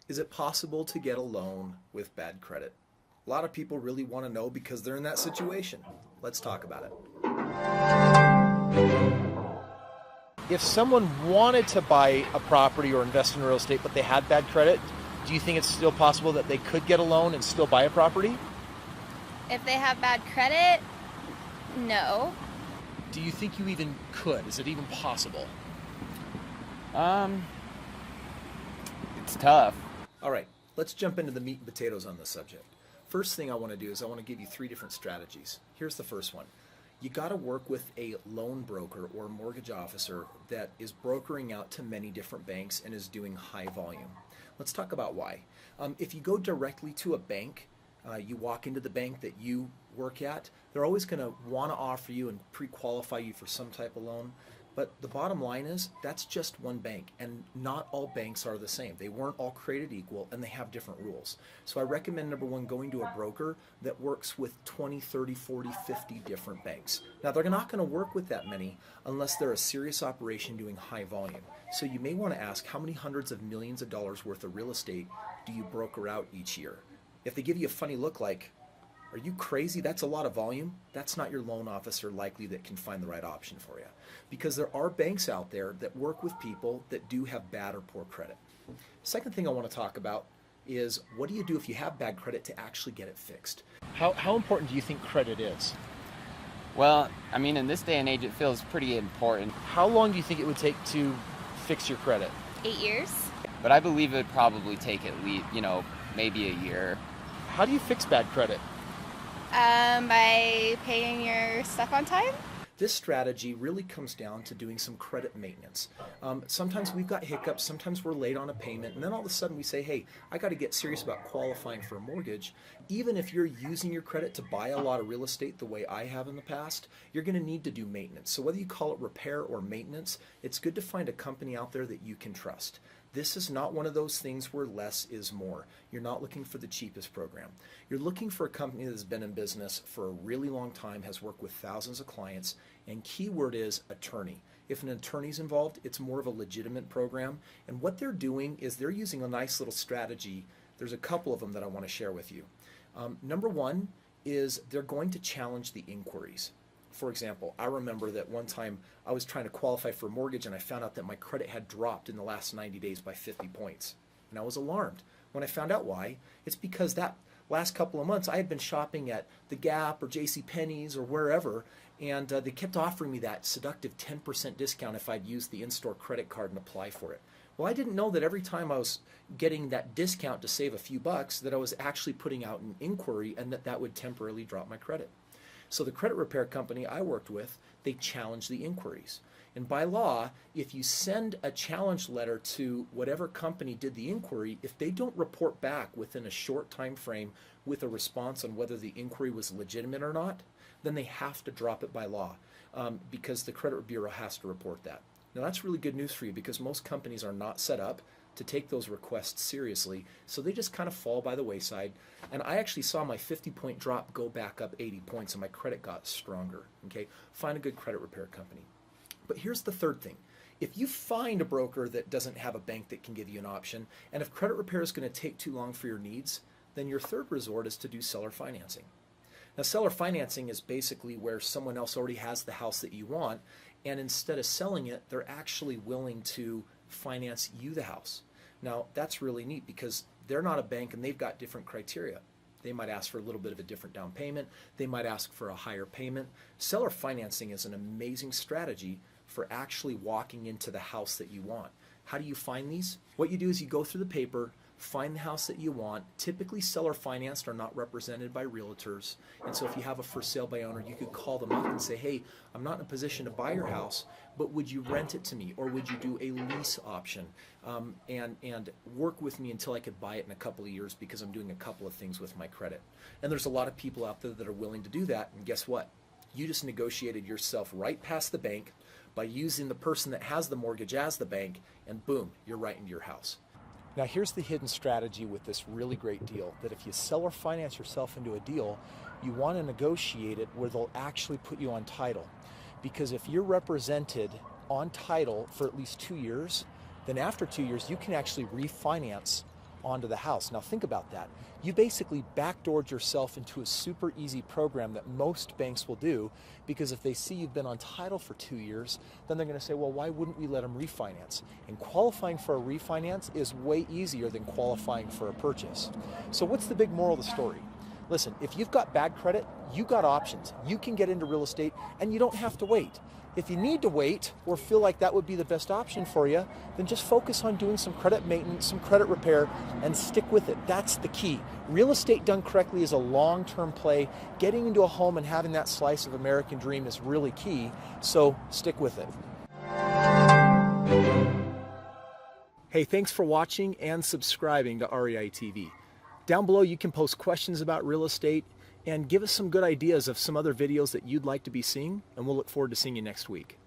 Is it possible to get a loan with bad credit? A lot of people really want to know because they're in that situation. Let's talk about it. If someone wanted to buy a property or invest in real estate but they had bad credit, do you think it's still possible that they could get a loan and still buy a property? If they have bad credit, no. Do you think you even could? Is it even possible? It's tough. All right, let's jump into the meat and potatoes on this subject. First thing I want to do is I want to give you 3 different strategies. Here's the first one. You got to work with a loan broker or mortgage officer that is brokering out to many different banks and is doing high volume. Let's talk about why. If you go directly to a bank, you walk into the bank that you work at, they're always going to want to offer you and pre-qualify you for some type of loan. But the bottom line is that's just one bank, and not all banks are the same. They weren't all created equal, and they have different rules. So I recommend, number one, going to a broker that works with 20, 30, 40, 50 different banks. Now, they're not going to work with that many unless they're a serious operation doing high volume. So you may want to ask, how many hundreds of millions of dollars worth of real estate do you broker out each year? If they give you a funny look like, are you crazy? That's a lot of volume. That's not your loan officer likely that can find the right option for you. Because there are banks out there that work with people that do have bad or poor credit. Second thing I want to talk about is, what do you do if you have bad credit to actually get it fixed? How important do you think credit is? Well, I mean, in this day and age, it feels pretty important. How long do you think it would take to fix your credit? 8 years. But I believe it would probably take at least, maybe a year. How do you fix bad credit? By paying your stuff on time. This strategy really comes down to doing some credit maintenance. Sometimes we've got hiccups, sometimes we're late on a payment, and then all of a sudden we say, hey, I got to get serious about qualifying for a mortgage. Even if you're using your credit to buy a lot of real estate the way I have in the past, you're going to need to do maintenance. So whether you call it repair or maintenance, it's good to find a company out there that you can trust. This is not one of those things where less is more. You're not looking for the cheapest program. You're looking for a company that's been in business for a really long time, has worked with thousands of clients, and keyword is attorney. If an attorney's involved, it's more of a legitimate program. And what they're doing is they're using a nice little strategy. There's a couple of them that I want to share with you. Number one is they're going to challenge the inquiries. For example, I remember that one time I was trying to qualify for a mortgage and I found out that my credit had dropped in the last 90 days by 50 points. And I was alarmed. When I found out why, it's because that last couple of months I had been shopping at the Gap or JCPenney's or wherever, and they kept offering me that seductive 10% discount if I'd use the in-store credit card and apply for it. Well, I didn't know that every time I was getting that discount to save a few bucks that I was actually putting out an inquiry and that would temporarily drop my credit. So the credit repair company I worked with, they challenged the inquiries. And by law, if you send a challenge letter to whatever company did the inquiry, if they don't report back within a short time frame with a response on whether the inquiry was legitimate or not, then they have to drop it by law because the credit bureau has to report that. Now that's really good news for you because most companies are not set up to take those requests seriously, so they just kind of fall by the wayside. And I actually saw my 50-point drop go back up 80 points and my credit got stronger. Okay, find a good credit repair company. But here's the third thing. If you find a broker that doesn't have a bank that can give you an option, and if credit repair is going to take too long for your needs, then your third resort is to do seller financing. Now, seller financing is basically where someone else already has the house that you want, and instead of selling it, they're actually willing to finance you the house. Now, that's really neat because they're not a bank and they've got different criteria. They might ask for a little bit of a different down payment. They might ask for a higher payment. Seller financing is an amazing strategy for actually walking into the house that you want. How do you find these? What you do is you go through the paper, find the house that you want. Typically, seller financed are not represented by realtors. And so if you have a for sale by owner, you could call them up and say, hey, I'm not in a position to buy your house, but would you rent it to me? Or would you do a lease option and work with me until I could buy it in a couple of years because I'm doing a couple of things with my credit. And there's a lot of people out there that are willing to do that. And guess what? You just negotiated yourself right past the bank by using the person that has the mortgage as the bank, and boom, you're right into your house. Now here's the hidden strategy with this really great deal, that if you sell or finance yourself into a deal, you want to negotiate it where they'll actually put you on title. Because if you're represented on title for at least 2 years, then after 2 years you can actually refinance onto the house. Now think about that. You basically backdoored yourself into a super easy program that most banks will do, because if they see you've been on title for 2 years, then they're going to say, well, why wouldn't we let them refinance? And qualifying for a refinance is way easier than qualifying for a purchase. So what's the big moral of the story? Listen, if you've got bad credit, you got options. You can get into real estate and you don't have to wait. If you need to wait or feel like that would be the best option for you, then just focus on doing some credit maintenance, some credit repair, and stick with it. That's the key. Real estate done correctly is a long-term play. Getting into a home and having that slice of American dream is really key, so stick with it. Hey, thanks for watching and subscribing to REI TV. Down below, you can post questions about real estate and give us some good ideas of some other videos that you'd like to be seeing, and we'll look forward to seeing you next week.